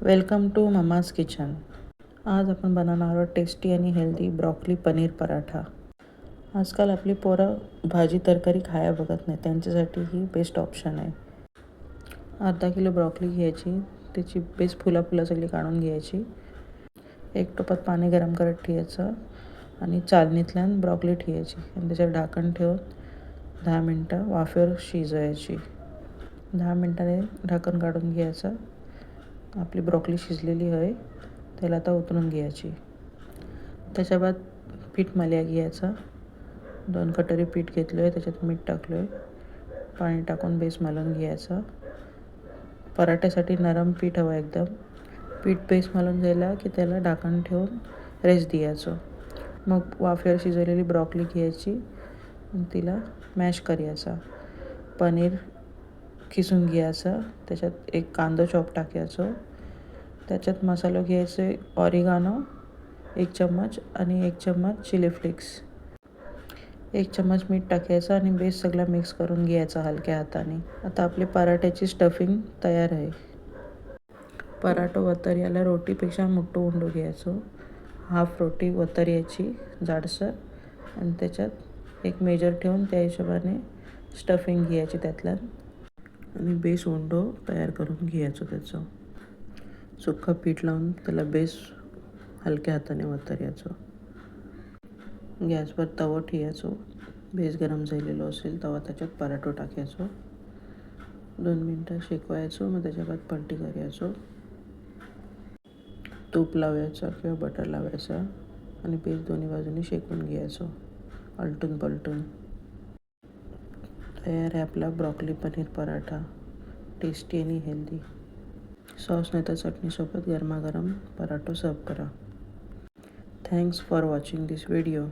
Welcome to mamma's kitchen. आज आपण बनवणार आहोत टेस्टी आणि हेल्दी ब्रॉकली पनीर पराठा. आजकाल आपली पोरं भाजी तरकारी खाया बघत नाही, त्यांच्यासाठी ही बेस्ट ऑप्शन आहे. अर्धा किलो ब्रॉकली घ्यायची, त्याची बेस फुलं सगळी काढून घ्यायची. एक टोपात पाणी गरम करत ठेवायचं आणि चालणीतल्यान ब्रॉकली ठेवायची आणि त्याच्यावर ढाकण ठेवून 10 मिनटं वाफेवर शिजवायची. 10 मिनटाने ढाकण काढून घ्यायचं. आपली ब्रॉकली शिजलेली आहे, त्याला आता उतरून घ्यायची. त्याच्या बाद पीठ मल्या घ्यायचा. 2 कटोरी पीठ घेतलं आहे, त्याच्यात मीठ टाकलं आहे, पाणी टाकून बेस मळून घ्यायचा. पराठ्यासाठी नरम पीठ हवं एकदम. पीठ बेस मळून झालं की त्याला ढाकण ठेवून रेस्ट द्यायचं. मग वाफेवर शिजवलेली ब्रॉकली घ्यायची आणि तिला मॅश करायचा. पनीर किसून घ्यायचं, त्याच्यात एक कांदा चॉप टाकायचं. त्याच्यात मसाला घ्यायचे, ऑरिगानो 1 चम्मच आणि 1 चम्मच चिली फ्लेक्स. 1 चम्मच मीठ टाकायचं आणि बेस सगळा मिक्स करून घ्यायचा हलक्या हाताने. आता आपली पराठ्याची स्टफिंग तयार आहे. पराठा वतर्याला रोटीपेक्षा मोठं उंडू घ्यायचं. हाफ रोटी वतर्याची जाडसर आणि त्याच्यात एक मेजर ठेवून त्या हिशोबाने स्टफिंग घ्यायची त्यातल्या आणि बेस उंडो तयार करून घ्यायचं. त्याचं सुक्का पीठ लावून त्याला बेस हलक्या हाताने वतरायचं. गॅसवर तवा ठेवायचो. बेस गरम झालेलो असेल तवा त्याच्यात पराठा टाकायचो. 2 मिनटं शेकवायचो. मग त्याच्या बाद पलटी करायचो. तूप लावायचं किंवा बटर लावायचं आणि बेस दोन्ही बाजूनी शेकून घ्यायचो आलटून पलटून. तयार आहे आपला ब्रॉकली पनीर पराठा, टेस्टी आणि हेल्दी. सॉस नाही तर चटणीसोबत गरमागरम पराठा सर्व करा. Thanks for watching this video.